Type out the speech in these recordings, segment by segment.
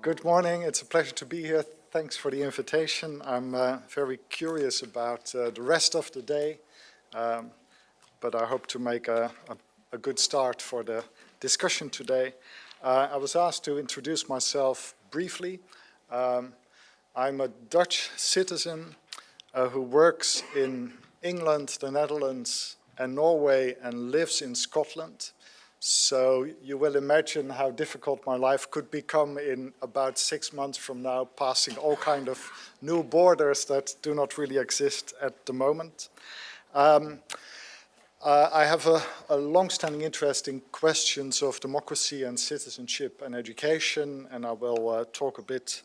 Good morning. It's a pleasure to be here. Thanks for the invitation. I'm very curious about the rest of the day, but I hope to make a good start for the discussion today. I was asked to introduce myself briefly. I'm a Dutch citizen who works in England, the Netherlands, and Norway, and lives in Scotland. So you will imagine how difficult my life could become in about 6 months from now, passing all kind of new borders that do not really exist at the moment. I have a long-standing interest in questions of democracy and citizenship and education, and I will talk a bit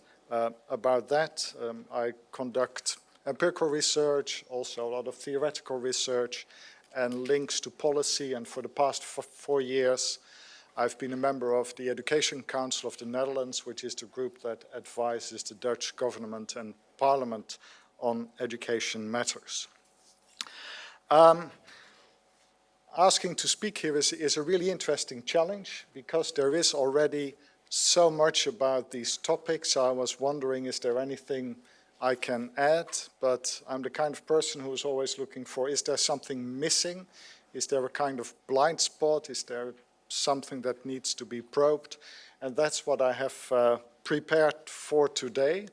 about that. I conduct empirical research, also a lot of theoretical research, and links to policy, and for the past 4 years I've been a member of the Education Council of the Netherlands, which is the group that advises the Dutch government and parliament on education matters. Asking to speak here is a really interesting challenge because there is already so much about these topics. I was wondering, is there anything I can add, but I'm the kind of person who is always looking for, is there something missing? Is there a kind of blind spot? Is there something that needs to be probed? And that's what I have prepared for today.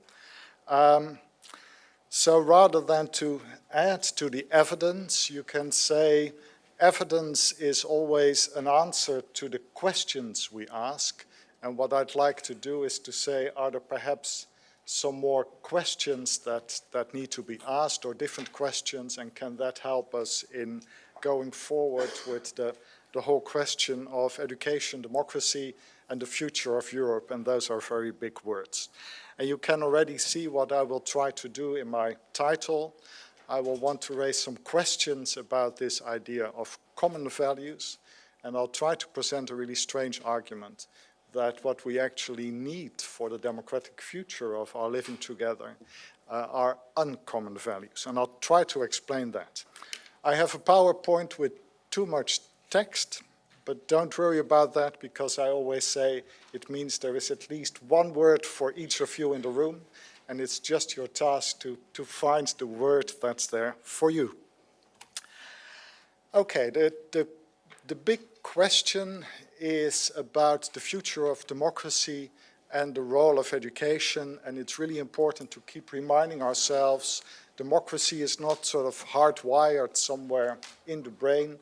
So rather than to add to the evidence, you can say evidence is always an answer to the questions we ask. And what I'd like to do is to say, are there perhaps some more questions that need to be asked, or different questions, and can that help us in going forward with the whole question of education, democracy, and the future of Europe, and those are very big words. And you can already see what I will try to do in my title. I will want to raise some questions about this idea of common values, and I'll try to present a really strange argument that what we actually need for the democratic future of our living together are uncommon values. And I'll try to explain that. I have a PowerPoint with too much text, but don't worry about that because I always say it means there is at least one word for each of you in the room, and it's just your task to find the word that's there for you. Okay, the big question is about the future of democracy and the role of education, and it's really important to keep reminding ourselves democracy is not sort of hardwired somewhere in the brain.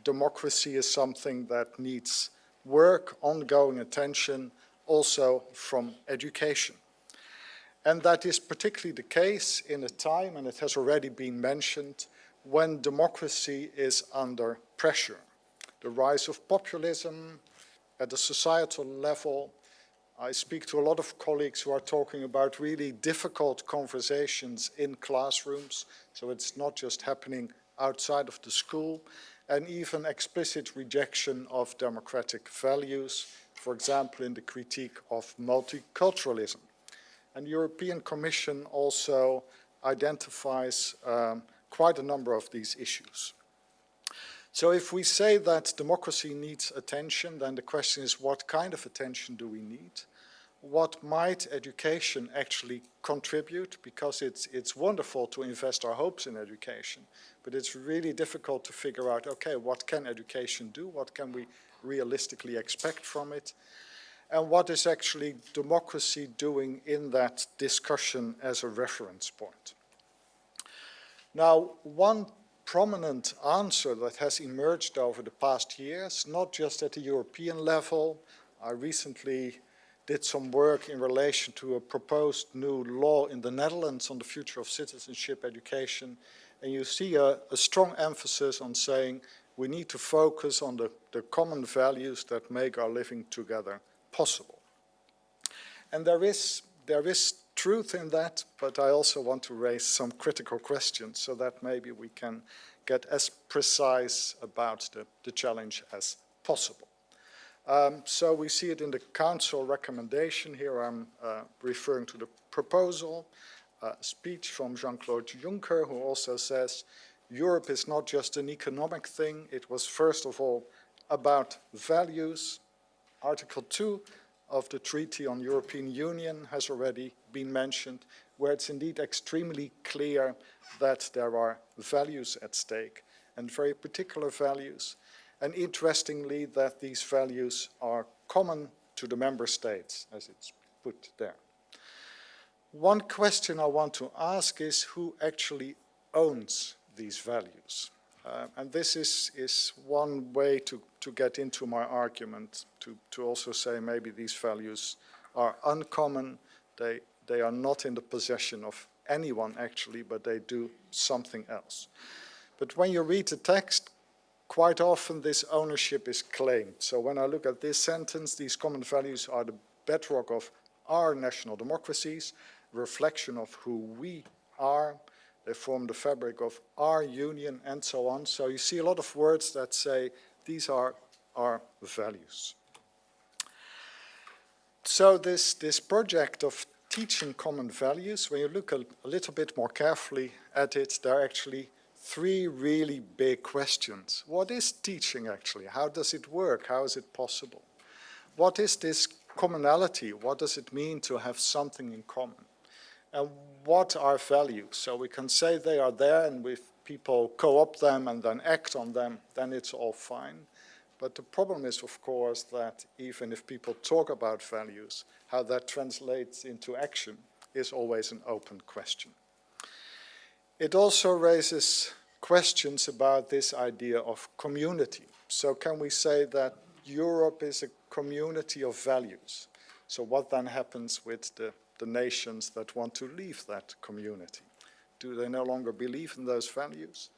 Democracy is something that needs work, ongoing attention, also from education. And that is particularly the case in a time, and it has already been mentioned, when democracy is under pressure. The rise of populism at the societal level. I speak to a lot of colleagues who are talking about really difficult conversations in classrooms, so it's not just happening outside of the school, and even explicit rejection of democratic values, for example, in the critique of multiculturalism. And the European Commission also identifies quite a number of these issues. So if we say that democracy needs attention, then the question is, what kind of attention do we need? What might education actually contribute? Because it's wonderful to invest our hopes in education, but it's really difficult to figure out, okay, what can education do? What can we realistically expect from it? And what is actually democracy doing in that discussion as a reference point? Now, one prominent answer that has emerged over the past years, not just at the European level. I recently did some work in relation to a proposed new law in the Netherlands on the future of citizenship education, and you see a strong emphasis on saying we need to focus on the common values that make our living together possible. And there is truth in that, but I also want to raise some critical questions so that maybe we can get as precise about the challenge as possible. So we see it in the Council recommendation. Here I'm referring to the proposal, speech from Jean-Claude Juncker, who also says Europe is not just an economic thing. It was first of all about values. Article 2, of the Treaty on European Union has already been mentioned, where it's indeed extremely clear that there are values at stake, and very particular values, and interestingly that these values are common to the member states, as it's put there. One question I want to ask is who actually owns these values? And this is one way to get into my argument, to also say maybe these values are uncommon, they are not in the possession of anyone actually, but they do something else. But when you read the text, quite often this ownership is claimed. So when I look at this sentence, these common values are the bedrock of our national democracies, reflection of who we are. They form the fabric of our union and so on. So you see a lot of words that say these are our values. So this project of teaching common values, when you look a little bit more carefully at it, there are actually three really big questions. What is teaching actually? How does it work? How is it possible? What is this commonality? What does it mean to have something in common? And what are values? So we can say they are there, and if people co-opt them and then act on them, then it's all fine. But the problem is, of course, that even if people talk about values, how that translates into action is always an open question. It also raises questions about this idea of community. So can we say that Europe is a community of values? So what then happens with the nations that want to leave that community? Do they no longer believe in those values?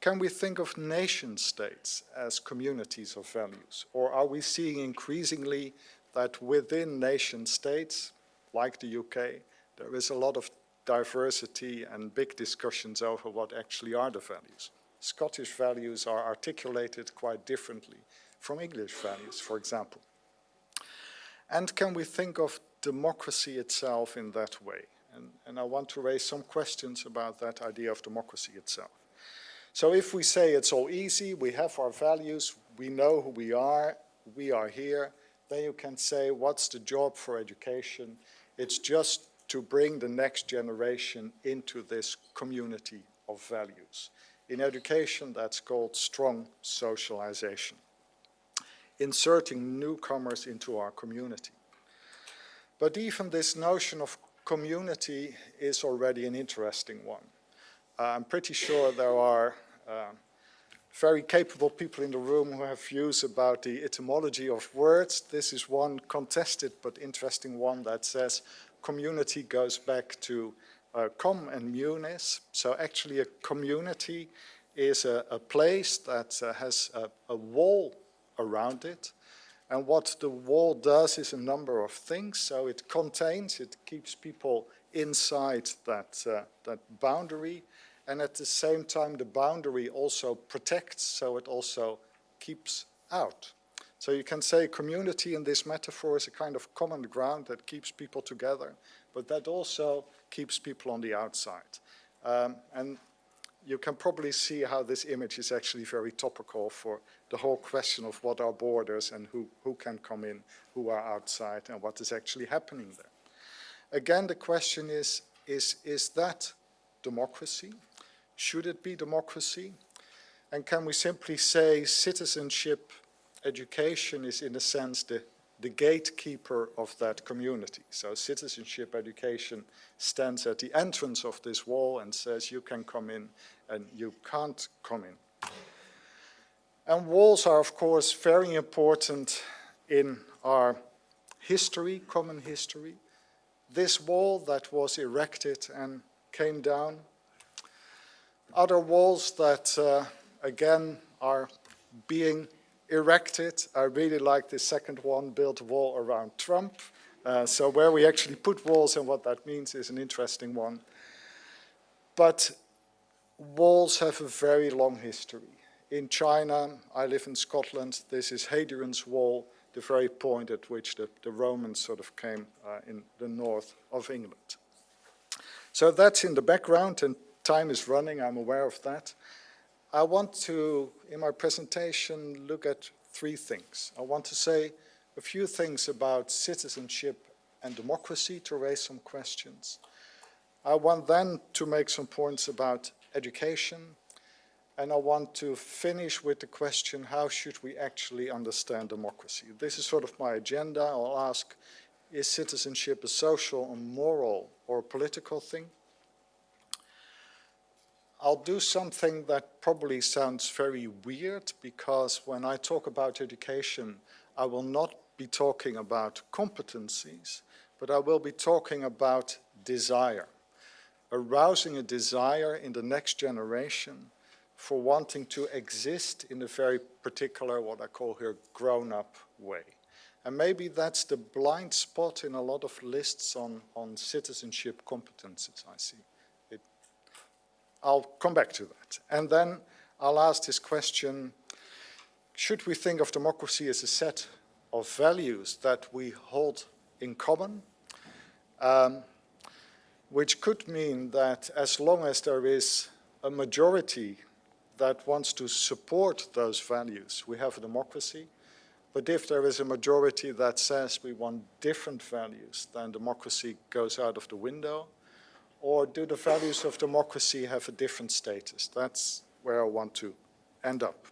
Can we think of nation states as communities of values? Or are we seeing increasingly that within nation states, like the UK, there is a lot of diversity and big discussions over what actually are the values? Scottish values are articulated quite differently from English values, for example. And can we think of democracy itself in that way? And I want to raise some questions about that idea of democracy itself. So if we say it's all easy, we have our values, we know who we are here, then you can say, what's the job for education? It's just to bring the next generation into this community of values. In education, that's called strong socialization, inserting newcomers into our community. But even this notion of community is already an interesting one. I'm pretty sure there are very capable people in the room who have views about the etymology of words. This is one contested but interesting one that says community goes back to com and munis. So actually a community is a place that has a wall around it. And what the wall does is a number of things. So it contains, it keeps people inside that boundary. And at the same time, the boundary also protects, so it also keeps out. So you can say community in this metaphor is a kind of common ground that keeps people together, but that also keeps people on the outside. And you can probably see how this image is actually very topical for the whole question of what are borders and who can come in, who are outside, and what is actually happening there. Again, the question is that democracy? Should it be democracy? And can we simply say citizenship education is in a sense the gatekeeper of that community? So citizenship education stands at the entrance of this wall and says you can come in and you can't come in. And walls are of course very important in our history, common history. This wall that was erected and came down. Other walls that again are being erected. I really like the second one, build a wall around Trump. So where we actually put walls and what that means is an interesting one. But walls have a very long history. In China, I live in Scotland, this is Hadrian's Wall, the very point at which the Romans sort of came in the north of England. So that's in the background, and time is running, I'm aware of that. I want to, in my presentation, look at three things. I want to say, a few things about citizenship and democracy to raise some questions. I want then to make some points about education, and I want to finish with the question, how should we actually understand democracy? This is sort of my agenda. I'll ask, is citizenship a social, a moral, or a political thing? I'll do something that probably sounds very weird, because when I talk about education, I will not be talking about competencies, but I will be talking about desire, arousing a desire in the next generation for wanting to exist in a very particular, what I call here, grown-up way. And maybe that's the blind spot in a lot of lists on citizenship competences I see. I'll come back to that. And then I'll ask this question, should we think of democracy as a set of values that we hold in common? Which could mean that as long as there is a majority that wants to support those values, we have a democracy. But if there is a majority that says we want different values, then democracy goes out of the window. Or do the values of democracy have a different status? That's where I want to end up.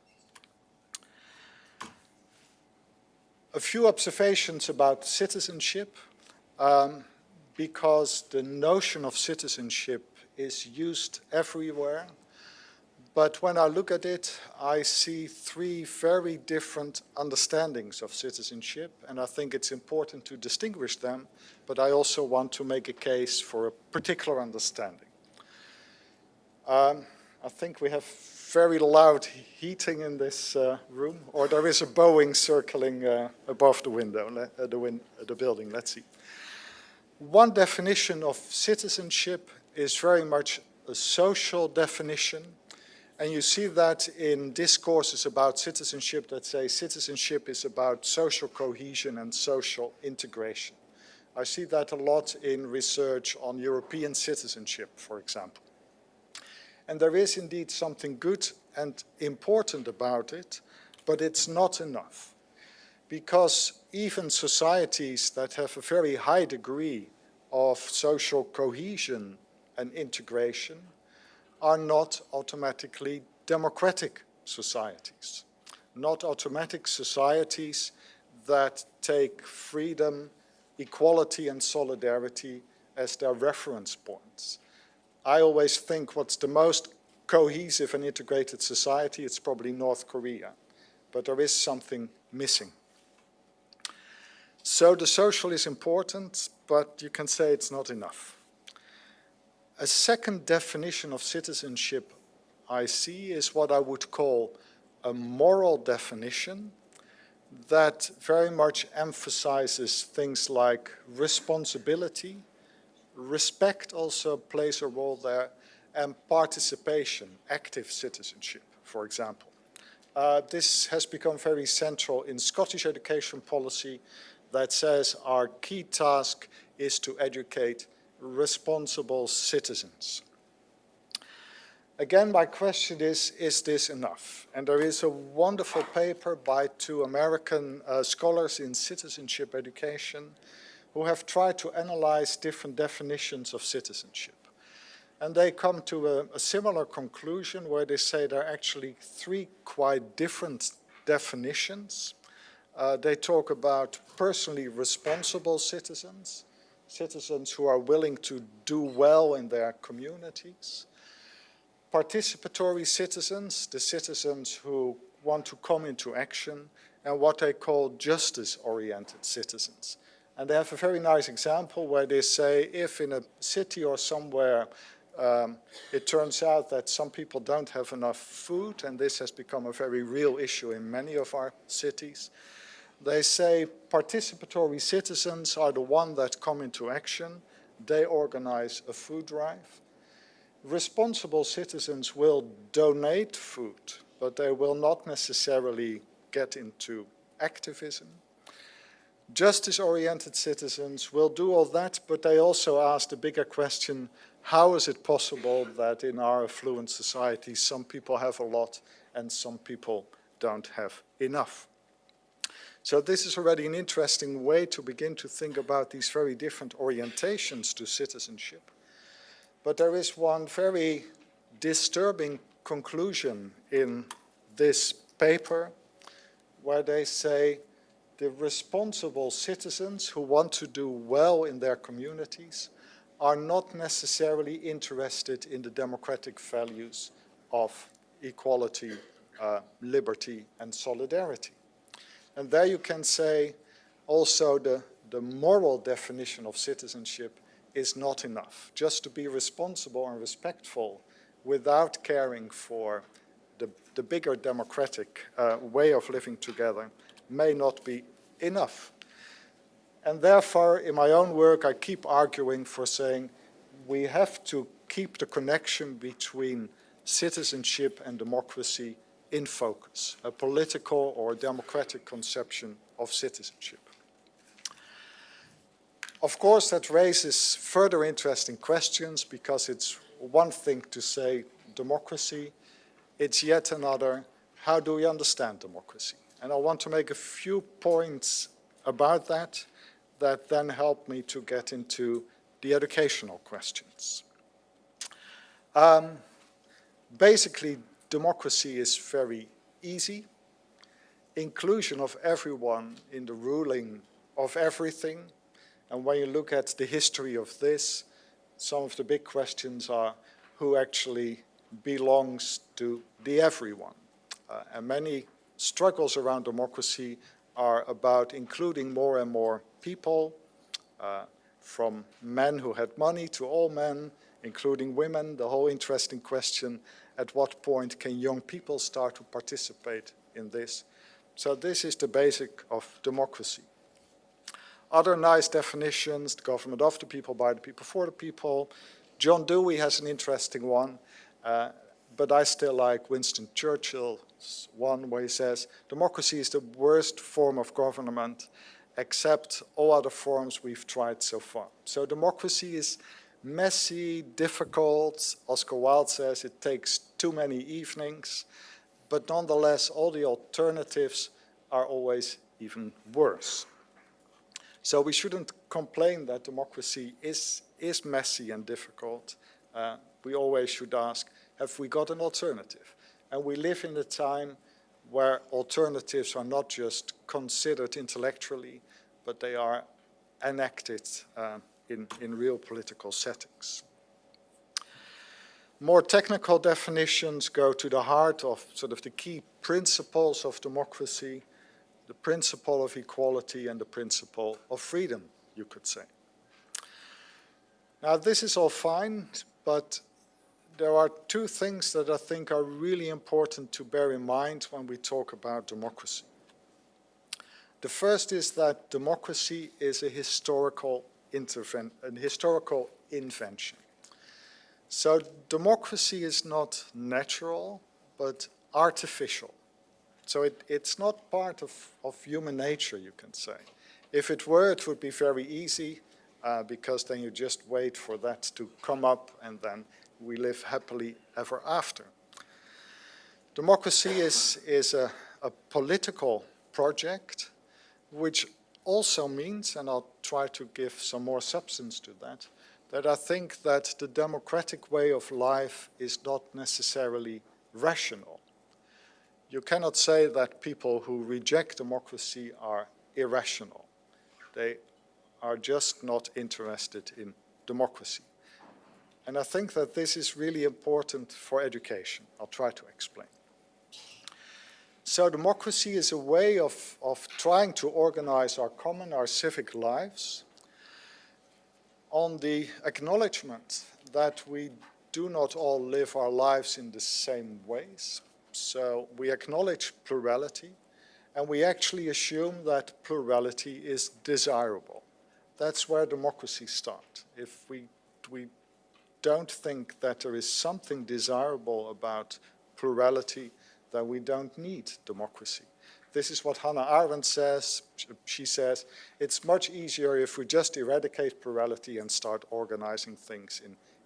A few observations about citizenship, because the notion of citizenship is used everywhere. But when I look at it, I see three very different understandings of citizenship, and I think it's important to distinguish them, but I also want to make a case for a particular understanding. I think we have very loud heating in this room, or there is a Boeing circling above the window, the building, let's see. One definition of citizenship is very much a social definition. And you see that in discourses about citizenship that say citizenship is about social cohesion and social integration. I see that a lot in research on European citizenship, for example. And there is indeed something good and important about it, but it's not enough. Because even societies that have a very high degree of social cohesion and integration are not automatically democratic societies, not automatic societies that take freedom, equality, and solidarity as their reference points. I always think what's the most cohesive and integrated society, it's probably North Korea, but there is something missing. So the social is important, but you can say it's not enough. A second definition of citizenship I see is what I would call a moral definition that very much emphasizes things like responsibility, respect also plays a role there, and participation, active citizenship, for example. This has become very central in Scottish education policy that says our key task is to educate responsible citizens. Again, my question is this enough? And there is a wonderful paper by two American scholars in citizenship education who have tried to analyze different definitions of citizenship. And they come to a similar conclusion where they say there are actually three quite different definitions. They talk about personally responsible citizens, citizens who are willing to do well in their communities. Participatory citizens, the citizens who want to come into action, and what they call justice-oriented citizens. And they have a very nice example where they say if in a city or somewhere it turns out that some people don't have enough food, and this has become a very real issue in many of our cities, they say participatory citizens are the ones that come into action. They organize a food drive. Responsible citizens will donate food, but they will not necessarily get into activism. Justice-oriented citizens will do all that, but they also ask the bigger question, how is it possible that in our affluent society some people have a lot and some people don't have enough? So this is already an interesting way to begin to think about these very different orientations to citizenship. But there is one very disturbing conclusion in this paper where they say the responsible citizens who want to do well in their communities are not necessarily interested in the democratic values of equality, liberty, and solidarity. And there you can say also the moral definition of citizenship is not enough. Just to be responsible and respectful without caring for the bigger democratic way of living together may not be enough. And therefore, in my own work, I keep arguing for saying we have to keep the connection between citizenship and democracy in focus, a political or democratic conception of citizenship. Of course, that raises further interesting questions because it's one thing to say democracy, it's yet another, how do we understand democracy? And I want to make a few points about that then help me to get into the educational questions. Basically, democracy is very easy. Inclusion of everyone in the ruling of everything. And when you look at the history of this, some of the big questions are who actually belongs to the everyone. And many struggles around democracy are about including more and more people, from men who had money to all men, including women. The whole interesting question, at what point can young people start to participate in this? So this is the basic of democracy. Other nice definitions, the government of the people, by the people, for the people. John Dewey has an interesting one, but I still like Winston Churchill's one where he says, democracy is the worst form of government except all other forms we've tried so far. So democracy is messy, difficult. Oscar Wilde says it takes too many evenings, but nonetheless, all the alternatives are always even worse. So we shouldn't complain that democracy is messy and difficult. We always should ask, have we got an alternative? And we live in a time where alternatives are not just considered intellectually, but they are enacted in real political settings. More technical definitions go to the heart of sort of the key principles of democracy, the principle of equality and the principle of freedom, you could say. Now, this is all fine, but there are two things that I think are really important to bear in mind when we talk about democracy. The first is that democracy is a historical invention. So democracy is not natural, but artificial. So it's not part of human nature, you can say. If it were, it would be very easy, because then you just wait for that to come up and then we live happily ever after. Democracy is a political project, which also means, and I'll try to give some more substance to that I think that the democratic way of life is not necessarily rational. You cannot say that people who reject democracy are irrational. They are just not interested in democracy. And I think that this is really important for education. I'll try to explain. So democracy is a way of trying to organize our civic lives on the acknowledgement that we do not all live our lives in the same ways. So we acknowledge plurality, and we actually assume that plurality is desirable. That's where democracy starts. If we don't think that there is something desirable about plurality, then we don't need democracy. This is what Hannah Arendt says. She says, it's much easier if we just eradicate plurality and start organizing things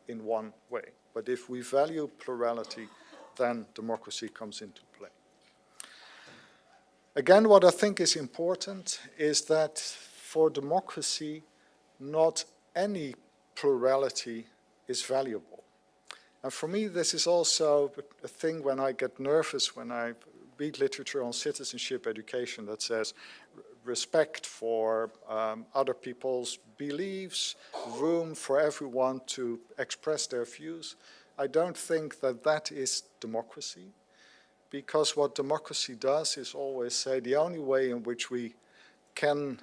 in one way. But if we value plurality, then democracy comes into play. Again, what I think is important is that for democracy, not any plurality is valuable. And for me, this is also a thing when I get nervous when I read literature on citizenship education that says respect for other people's beliefs, room for everyone to express their views. I don't think that that is democracy, because what democracy does is always say the only way in which we can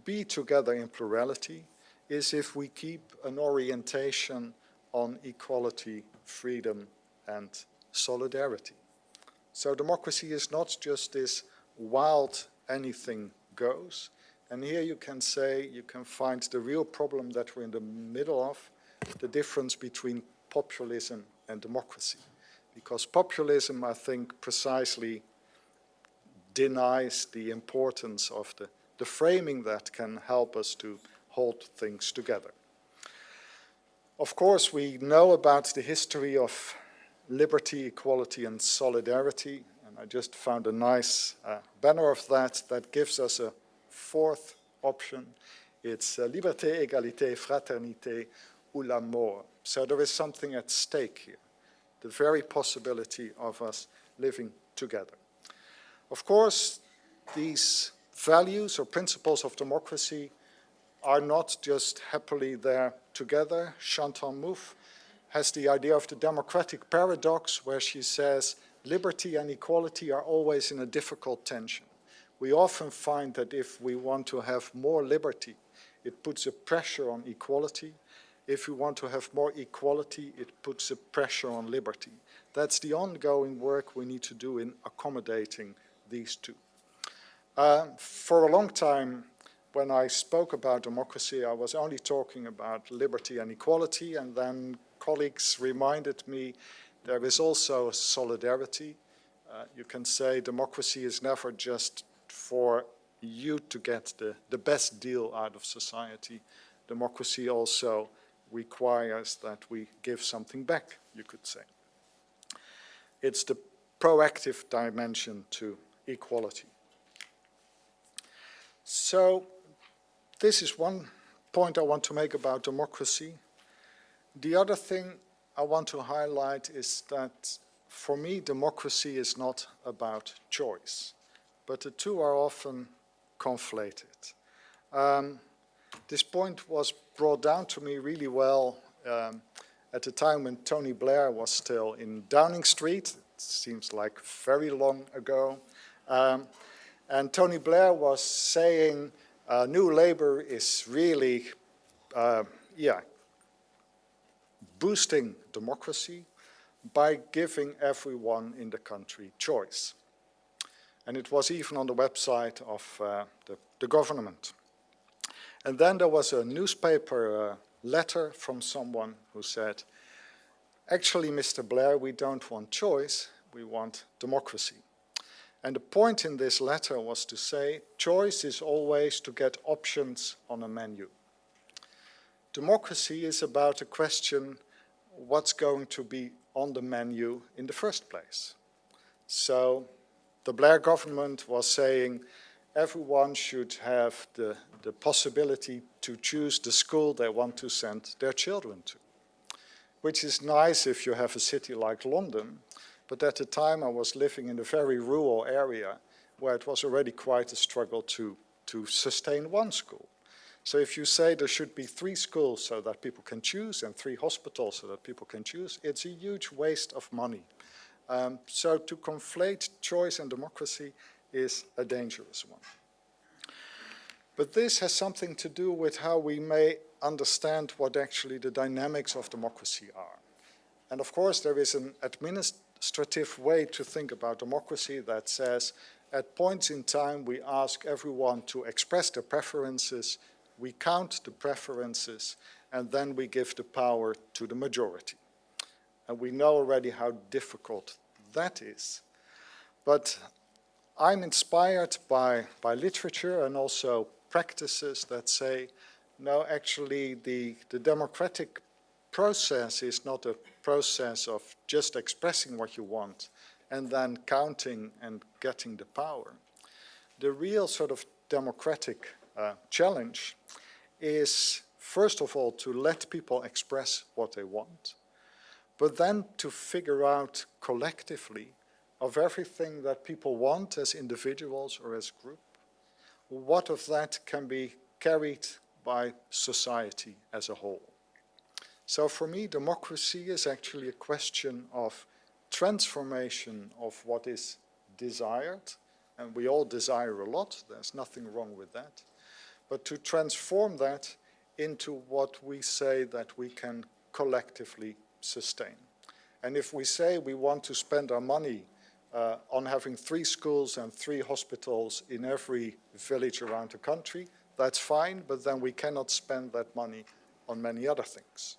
be together in plurality is if we keep an orientation on equality, freedom, and solidarity. So democracy is not just this wild anything goes. And here you can say, you can find the real problem that we're in the middle of, the difference between populism and democracy. Because populism, I think, precisely denies the importance of the framing that can help us to hold things together. Of course, we know about the history of liberty, equality, and solidarity. And I just found a nice banner of that gives us a fourth option. It's liberté, égalité, fraternité, ou la mort. So there is something at stake here, the very possibility of us living together. Of course, these values or principles of democracy are not just happily there together. Chantal Mouffe has the idea of the democratic paradox, where she says liberty and equality are always in a difficult tension. We often find that if we want to have more liberty, it puts a pressure on equality. If we want to have more equality, it puts a pressure on liberty. That's the ongoing work we need to do in accommodating these two. For a long time, when I spoke about democracy, I was only talking about liberty and equality, and then colleagues reminded me there is also solidarity. You can say democracy is never just for you to get the best deal out of society. Democracy also requires that we give something back, you could say. It's the proactive dimension to equality. So this is one point I want to make about democracy. The other thing I want to highlight is that for me, democracy is not about choice, but the two are often conflated. This point was brought down to me really well at the time when Tony Blair was still in Downing Street. It seems like very long ago. And Tony Blair was saying New Labour is really boosting democracy by giving everyone in the country choice. And it was even on the website of the government. And then there was a newspaper letter from someone who said, actually, Mr. Blair, we don't want choice, we want democracy. And the point in this letter was to say, choice is always to get options on a menu. Democracy is about a question, what's going to be on the menu in the first place? So the Blair government was saying everyone should have the possibility to choose the school they want to send their children to, which is nice if you have a city like London. But at the time I was living in a very rural area where it was already quite a struggle to sustain one school. So if you say there should be 3 schools so that people can choose and 3 hospitals so that people can choose, it's a huge waste of money. So to conflate choice and democracy is a dangerous one. But this has something to do with how we may understand what actually the dynamics of democracy are. And of course there is an administrative way to think about democracy that says at points in time we ask everyone to express their preferences, we count the preferences, and then we give the power to the majority. And we know already how difficult that is. But I'm inspired by literature and also practices that say, no, actually the democratic process is not a process of just expressing what you want and then counting and getting the power. the real sort of democratic challenge is, first of all, to let people express what they want, but then to figure out collectively of everything that people want as individuals or as group, what of that can be carried by society as a whole. So for me, democracy is actually a question of transformation of what is desired, and we all desire a lot, there's nothing wrong with that, but to transform that into what we say that we can collectively sustain. And if we say we want to spend our money on having 3 schools and 3 hospitals in every village around the country, that's fine, but then we cannot spend that money on many other things.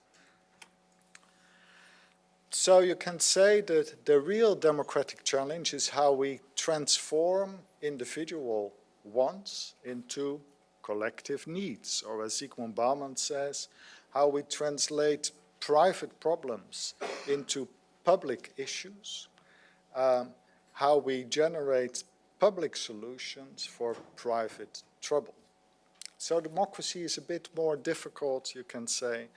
So you can say that the real democratic challenge is how we transform individual wants into collective needs, or as Zygmunt Bauman says, how we translate private problems into public issues, how we generate public solutions for private trouble. So democracy is a bit more difficult, you can say,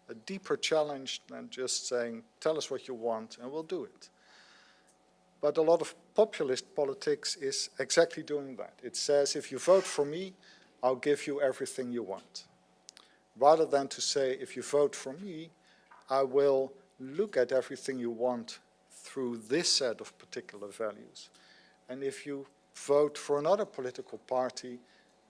a deeper challenge than just saying, tell us what you want and we'll do it. But a lot of populist politics is exactly doing that. It says, if you vote for me, I'll give you everything you want. Rather than to say, if you vote for me, I will look at everything you want through this set of particular values. And if you vote for another political party,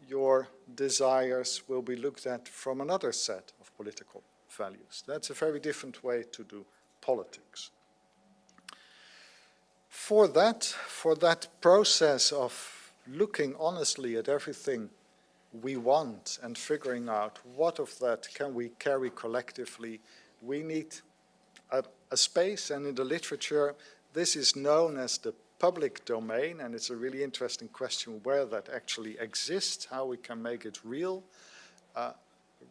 your desires will be looked at from another set of political values. That's a very different way to do politics. For that process of looking honestly at everything we want and figuring out what of that can we carry collectively, we need a space, and in the literature this is known as the public domain, and it's a really interesting question where that actually exists, how we can make it real.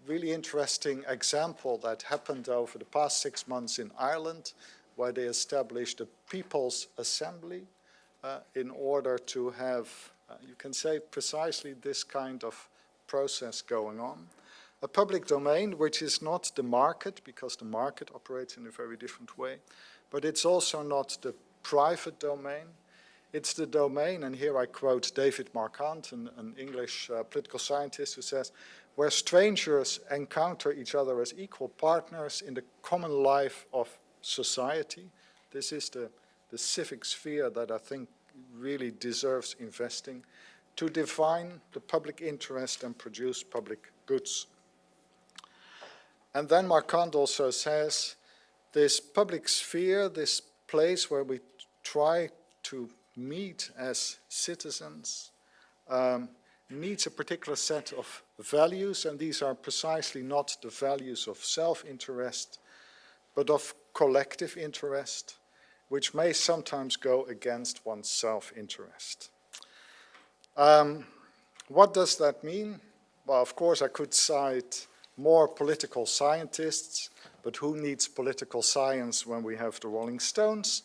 Really interesting example that happened over the past 6 months in Ireland, where they established a People's Assembly in order to have, you can say, precisely this kind of process going on. A public domain, which is not the market, because the market operates in a very different way, but it's also not the private domain. It's the domain, and here I quote David Marquand, an English political scientist, who says, where strangers encounter each other as equal partners in the common life of society. This is the civic sphere that I think really deserves investing to define the public interest and produce public goods. And then Marquand also says, this public sphere, this place where we try to meet as citizens, needs a particular set of values, and these are precisely not the values of self-interest, but of collective interest, which may sometimes go against one's self-interest. What does that mean? Well, of course, I could cite more political scientists, but who needs political science when we have the Rolling Stones?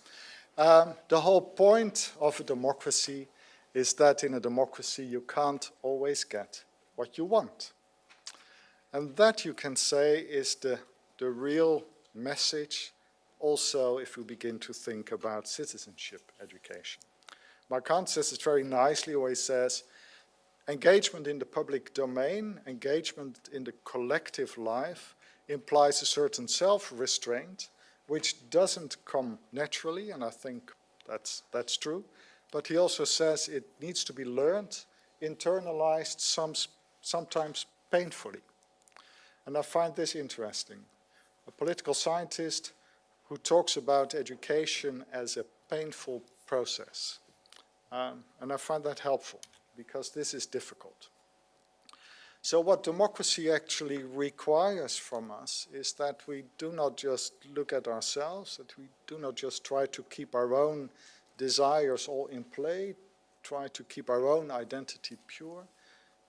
The whole point of a democracy is that in a democracy you can't always get what you want. And that, you can say, is the real message also if we begin to think about citizenship education. Marquand says it very nicely where he says, engagement in the public domain, engagement in the collective life implies a certain self-restraint, which doesn't come naturally, and I think that's true. But he also says it needs to be learned, internalized, sometimes painfully. And I find this interesting. A political scientist who talks about education as a painful process. And I find that helpful, because this is difficult. So what democracy actually requires from us is that we do not just look at ourselves, that we do not just try to keep our own desires all in play, try to keep our own identity pure.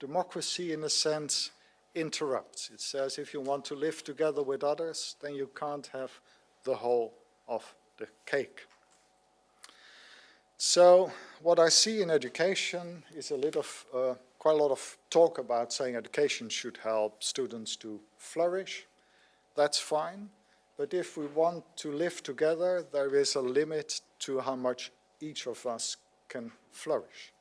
Democracy, in a sense, interrupts. It says if you want to live together with others, then you can't have the whole of the cake. So what I see in education is quite a lot of talk about saying education should help students to flourish. That's fine, but if we want to live together, there is a limit to how much each of us can flourish.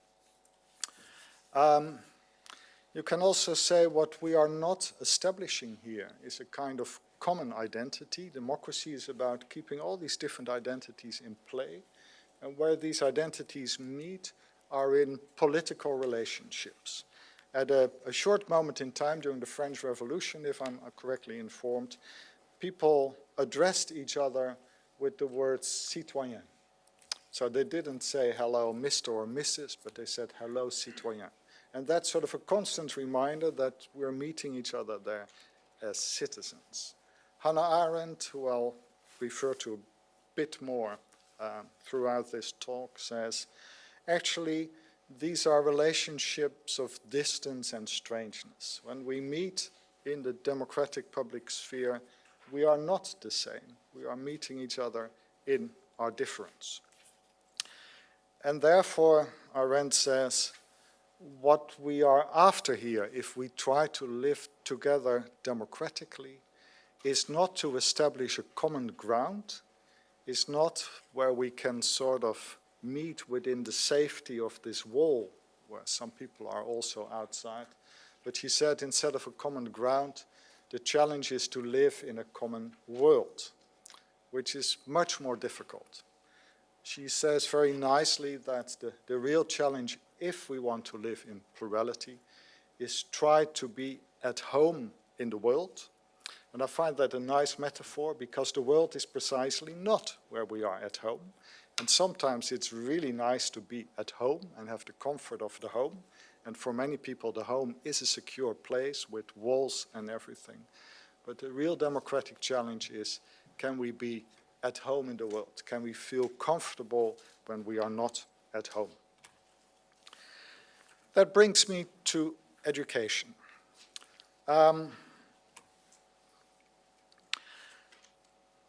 You can also say what we are not establishing here is a kind of common identity. Democracy is about keeping all these different identities in play, and where these identities meet are in political relationships. At a short moment in time during the French Revolution, if I'm correctly informed, people addressed each other with the words citoyen. So they didn't say hello Mr. or Mrs., but they said hello citoyen. And that's sort of a constant reminder that we're meeting each other there as citizens. Hannah Arendt, who I'll refer to a bit more throughout this talk, says, actually, these are relationships of distance and strangeness. When we meet in the democratic public sphere, we are not the same. We are meeting each other in our difference. And therefore, Arendt says, what we are after here, if we try to live together democratically, is not to establish a common ground, is not where we can sort of meet within the safety of this wall, where some people are also outside. But he said, instead of a common ground, the challenge is to live in a common world, which is much more difficult. She says very nicely that the real challenge, if we want to live in plurality, is try to be at home in the world. And I find that a nice metaphor, because the world is precisely not where we are at home. And sometimes it's really nice to be at home and have the comfort of the home. And for many people, the home is a secure place with walls and everything. But the real democratic challenge is, can we be at home in the world? Can we feel comfortable when we are not at home? That brings me to education.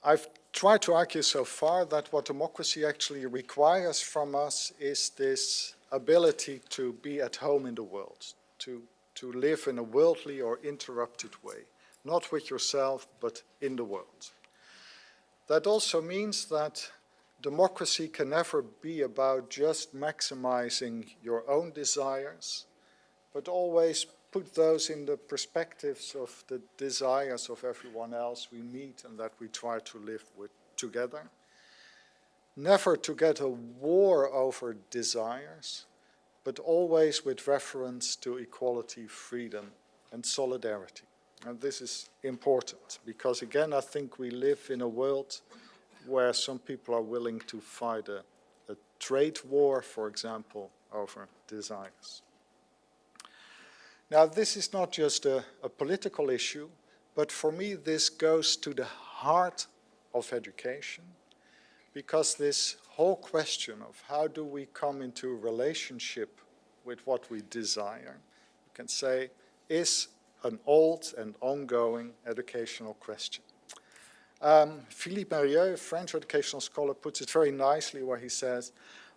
I've tried to argue so far that what democracy actually requires from us is this ability to be at home in the world, to live in a worldly or interrupted way, not with yourself, but in the world. That also means that democracy can never be about just maximizing your own desires, but always put those in the perspectives of the desires of everyone else we meet and that we try to live with together. Never to get a war over desires, but always with reference to equality, freedom, and solidarity. And this is important because, again, I think we live in a world where some people are willing to fight a trade war, for example, over desires. Now, this is not just a political issue, but for me this goes to the heart of education, because this whole question of how do we come into a relationship with what we desire, you can say, is an old and ongoing educational question. Philippe Mérieux, a French educational scholar, puts it very nicely where he says,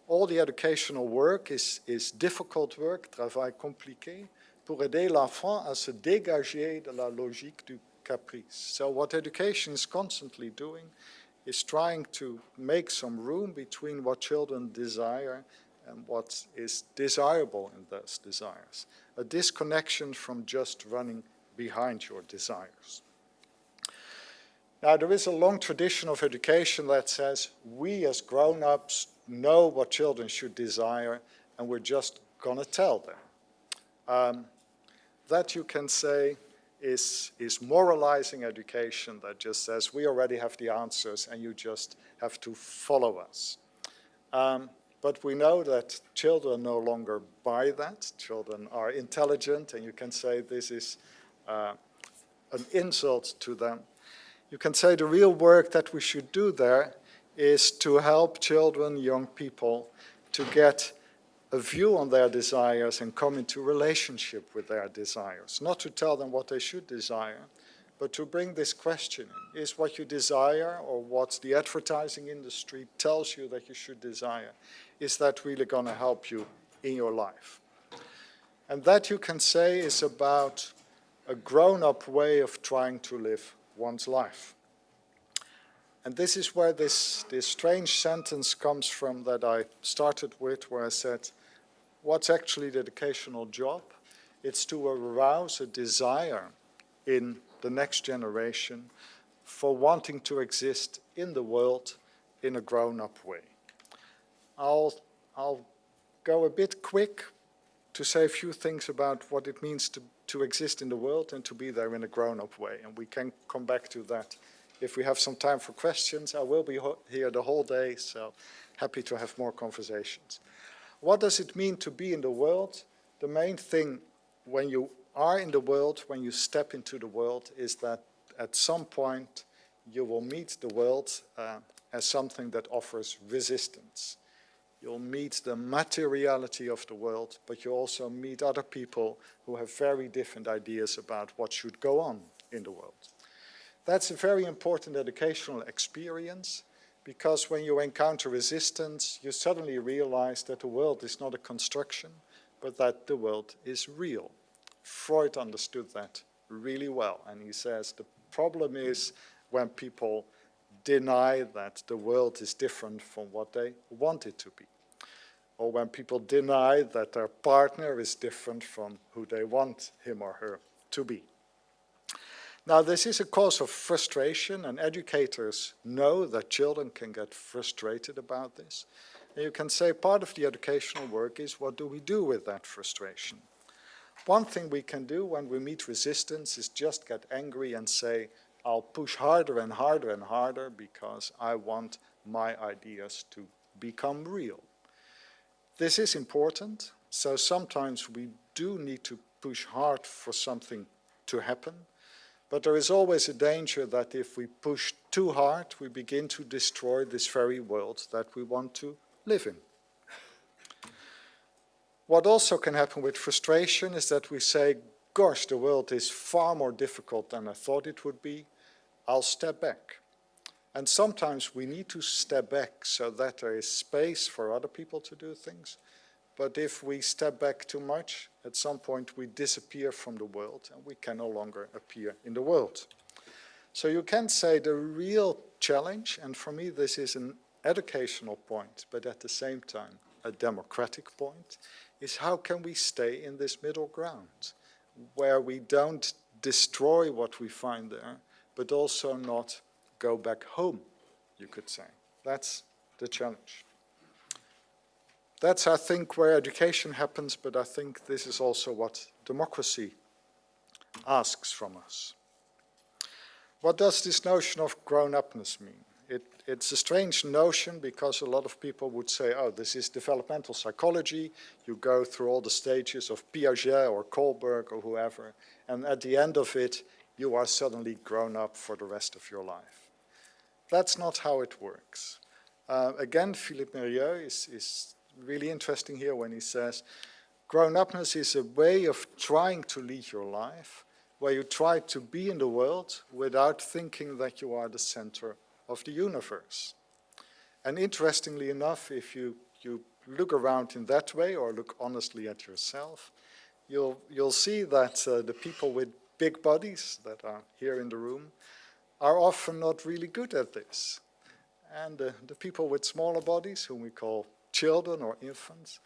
all the educational work is difficult work, travail compliqué, pour aider l'enfant à se dégager de la logique du caprice. So what education is constantly doing is trying to make some room between what children desire and what is desirable in those desires. A disconnection from just running behind your desires. Now, there is a long tradition of education that says we as grown-ups know what children should desire and we're just going to tell them. That you can say is moralizing education that just says we already have the answers and you just have to follow us. But we know that children no longer buy that. Children are intelligent, and you can say this is an insult to them. You can say the real work that we should do there is to help children, young people, to get a view on their desires and come into relationship with their desires. Not to tell them what they should desire, but to bring this question in. Is what you desire, or what the advertising industry tells you that you should desire, is that really going to help you in your life? And that, you can say, is about a grown-up way of trying to live one's life. And this is where this strange sentence comes from that I started with, where I said, what's actually the educational job? It's to arouse a desire in the next generation for wanting to exist in the world in a grown-up way. I'll go a bit quick to say a few things about what it means to exist in the world and to be there in a grown-up way. And we can come back to that if we have some time for questions. I will be here the whole day, so happy to have more conversations. What does it mean to be in the world? The main thing when you are in the world, when you step into the world, is that at some point you will meet the world as something that offers resistance. You'll meet the materiality of the world, but you also meet other people who have very different ideas about what should go on in the world. That's a very important educational experience, because when you encounter resistance, you suddenly realize that the world is not a construction, but that the world is real. Freud understood that really well, and he says the problem is when people deny that the world is different from what they want it to be, or when people deny that their partner is different from who they want him or her to be. Now, this is a cause of frustration, and educators know that children can get frustrated about this. And you can say part of the educational work is, what do we do with that frustration? One thing we can do when we meet resistance is just get angry and say, I'll push harder and harder and harder because I want my ideas to become real. This is important, so sometimes we do need to push hard for something to happen, but there is always a danger that if we push too hard, we begin to destroy this very world that we want to live in. What also can happen with frustration is that we say, gosh, the world is far more difficult than I thought it would be. I'll step back. And sometimes we need to step back so that there is space for other people to do things. But if we step back too much, at some point we disappear from the world and we can no longer appear in the world. So you can say the real challenge, and for me this is an educational point, but at the same time a democratic point, is how can we stay in this middle ground where we don't destroy what we find there, but also not go back home, you could say. That's the challenge. That's, I think, where education happens, but I think this is also what democracy asks from us. What does this notion of grown-upness mean? It's a strange notion because a lot of people would say, oh, this is developmental psychology. You go through all the stages of Piaget or Kohlberg or whoever, and at the end of it, you are suddenly grown up for the rest of your life. That's not how it works. Again, Philippe Mérieux is really interesting here when he says, grown-upness is a way of trying to lead your life, where you try to be in the world without thinking that you are the center of the universe. And interestingly enough, if you look around in that way, or look honestly at yourself, you'll see that the people with big bodies that are here in the room are often not really good at this. And the people with smaller bodies, whom we call children or infants,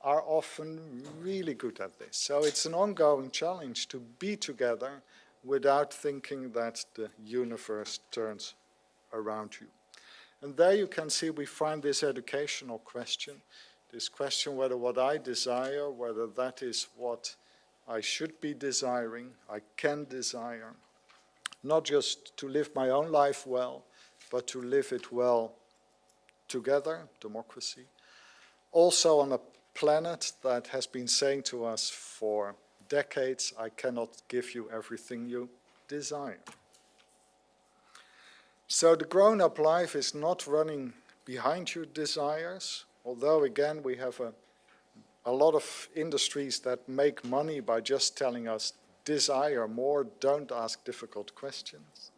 are often really good at this. So it's an ongoing challenge to be together without thinking that the universe turns around you. And there you can see we find this educational question, this question whether what I desire, whether that is what I should be desiring, I can desire, not just to live my own life well, but to live it well together, democracy. Also on a planet that has been saying to us for decades, I cannot give you everything you desire. So the grown-up life is not running behind your desires, although again we have a lot of industries that make money by just telling us desire more, don't ask difficult questions.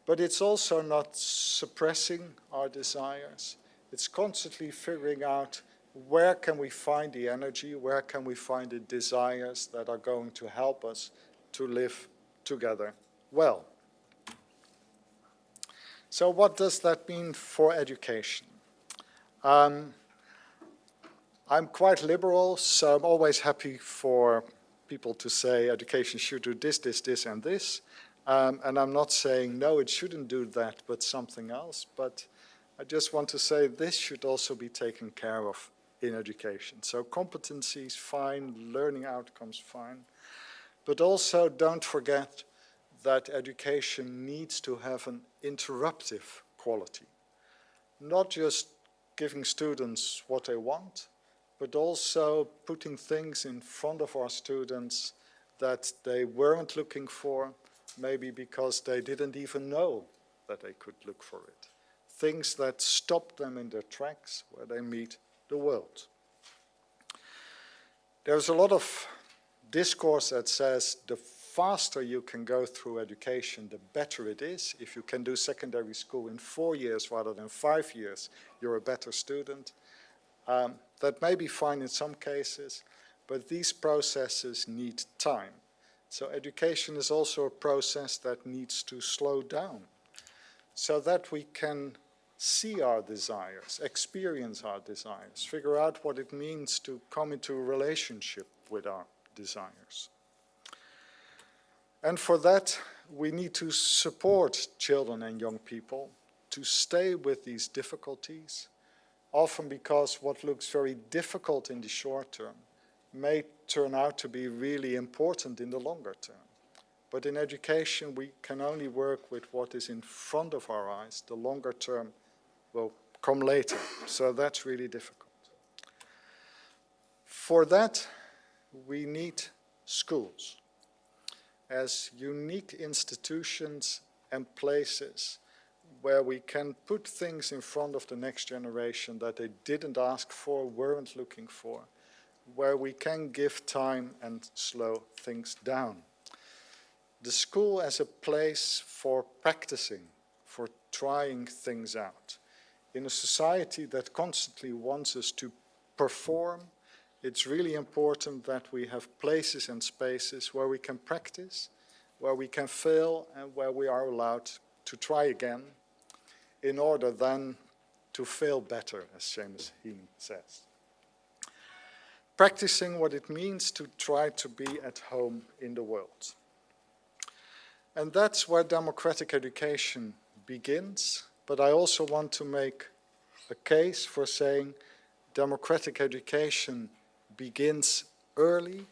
But it's also not suppressing our desires. It's constantly figuring out where can we find the energy, where can we find the desires that are going to help us to live together well. So what does that mean for education? I'm quite liberal, so I'm always happy for people to say education should do this, this, this, and this. And I'm not saying, no, it shouldn't do that, but something else. But I just want to say this should also be taken care of in education. So competencies, fine, learning outcomes, fine. But also don't forget that education needs to have an interruptive quality. Not just giving students what they want, but also putting things in front of our students that they weren't looking for, maybe because they didn't even know that they could look for it. Things that stop them in their tracks where they meet the world. There's a lot of discourse that says the faster you can go through education, the better it is. If you can do secondary school in 4 years rather than 5 years, you're a better student. That may be fine in some cases, but these processes need time. So education is also a process that needs to slow down so that we can see our desires, experience our desires, figure out what it means to come into a relationship with our desires. And for that, we need to support children and young people to stay with these difficulties, often because what looks very difficult in the short term may turn out to be really important in the longer term. But in education, we can only work with what is in front of our eyes. The longer term will come later, so that's really difficult. For that, we need schools as unique institutions and places where we can put things in front of the next generation that they didn't ask for, weren't looking for, where we can give time and slow things down. The school as a place for practicing, for trying things out. In a society that constantly wants us to perform, it's really important that we have places and spaces where we can practice, where we can fail, and where we are allowed to try again, in order then to fail better, as Seamus Heaney says. Practicing what it means to try to be at home in the world. And that's where democratic education begins, but I also want to make a case for saying democratic education begins early,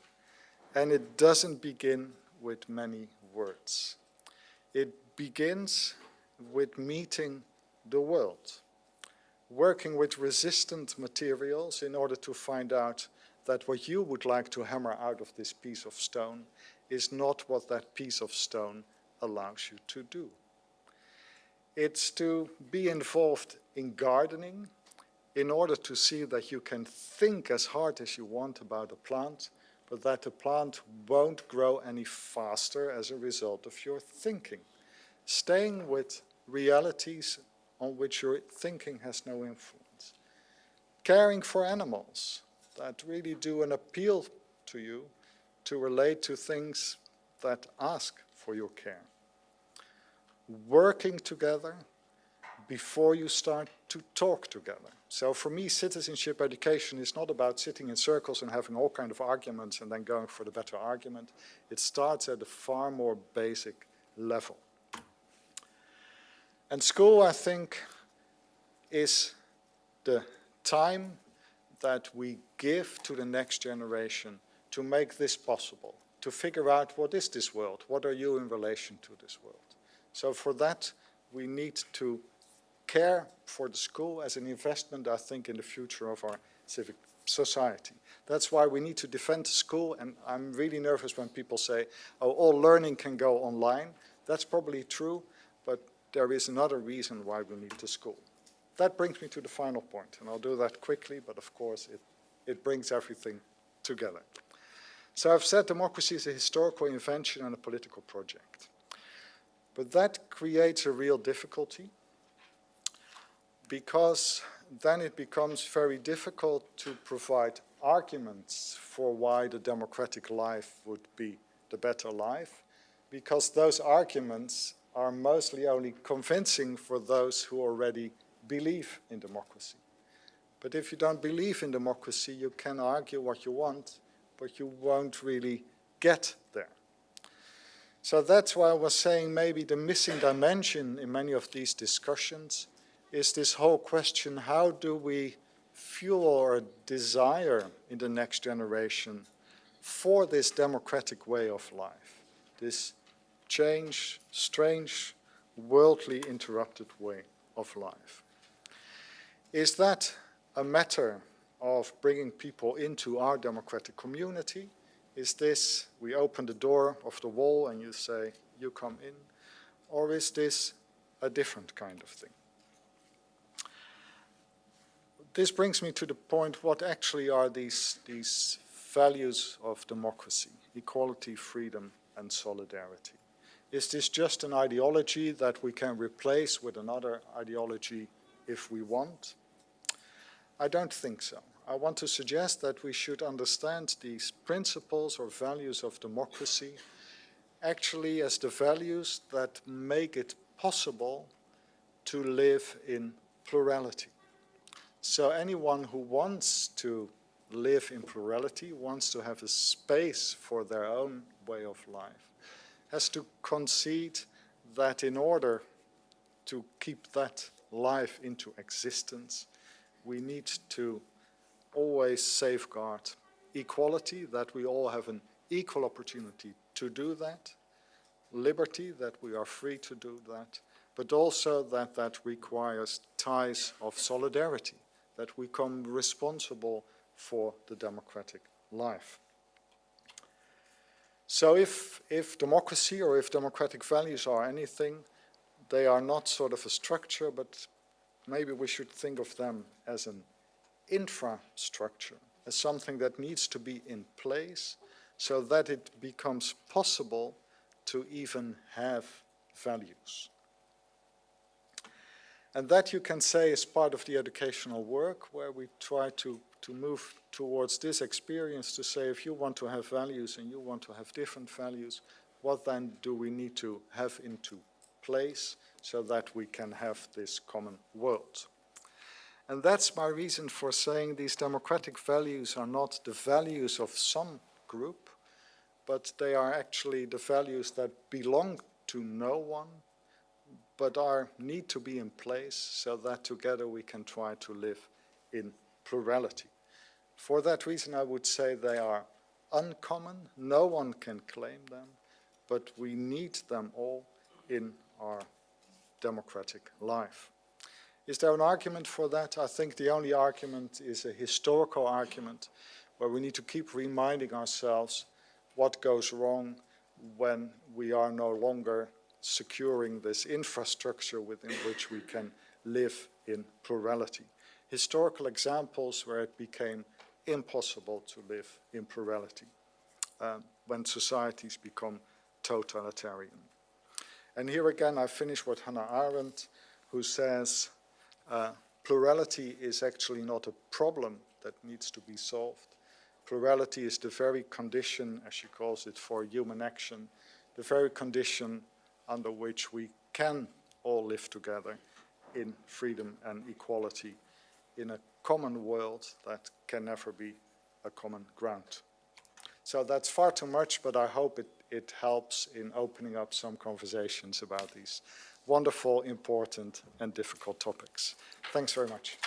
and it doesn't begin with many words. It begins with meeting the world, working with resistant materials in order to find out that what you would like to hammer out of this piece of stone is not what that piece of stone allows you to do. It's to be involved in gardening in order to see that you can think as hard as you want about a plant, but that the plant won't grow any faster as a result of your thinking. Staying with realities on which your thinking has no influence. Caring for animals that really do an appeal to you to relate to things that ask for your care. Working together before you start to talk together. So for me, citizenship education is not about sitting in circles and having all kinds of arguments and then going for the better argument. It starts at a far more basic level. And school, I think, is the time that we give to the next generation to make this possible, to figure out what is this world, what are you in relation to this world. So for that, we need to care for the school as an investment, I think, in the future of our civic society. That's why we need to defend the school, and I'm really nervous when people say, oh, all learning can go online. That's probably true, but there is another reason why we need the school. That brings me to the final point, and I'll do that quickly, but of course it brings everything together. So I've said democracy is a historical invention and a political project. But that creates a real difficulty, because then it becomes very difficult to provide arguments for why the democratic life would be the better life, because those arguments are mostly only convincing for those who already believe in democracy. But if you don't believe in democracy, you can argue what you want, but you won't really get there. So that's why I was saying maybe the missing dimension in many of these discussions is this whole question: how do we fuel or desire in the next generation for this democratic way of life, this change, strange, worldly interrupted way of life? Is that a matter of bringing people into our democratic community? Is this, we open the door of the wall and you say, you come in? Or is this a different kind of thing? This brings me to the point, what actually are these values of democracy: equality, freedom, and solidarity? Is this just an ideology that we can replace with another ideology if we want? I don't think so. I want to suggest that we should understand these principles or values of democracy actually as the values that make it possible to live in plurality. So anyone who wants to live in plurality, wants to have a space for their own way of life, has to concede that in order to keep that life into existence, we need to always safeguard equality, that we all have an equal opportunity to do that, liberty, that we are free to do that, but also that that requires ties of solidarity, that we become responsible for the democratic life. So if democracy or if democratic values are anything, they are not sort of a structure, but maybe we should think of them as an infrastructure, as something that needs to be in place so that it becomes possible to even have values. And that, you can say, is part of the educational work, where we try to move towards this experience to say, if you want to have values and you want to have different values, what then do we need to have into place so that we can have this common world? And that's my reason for saying these democratic values are not the values of some group, but they are actually the values that belong to no one, but need to be in place so that together we can try to live in plurality. For that reason, I would say they are uncommon. No one can claim them, but we need them all in our democratic life. Is there an argument for that? I think the only argument is a historical argument, where we need to keep reminding ourselves what goes wrong when we are no longer securing this infrastructure within which we can live in plurality. Historical examples where it became impossible to live in plurality, when societies become totalitarian. And here again I finish with Hannah Arendt, who says, plurality is actually not a problem that needs to be solved. Plurality is the very condition, as she calls it, for human action, the very condition under which we can all live together in freedom and equality in a common world that can never be a common ground. So that's far too much, but I hope it helps in opening up some conversations about these wonderful, important, and difficult topics. Thanks very much.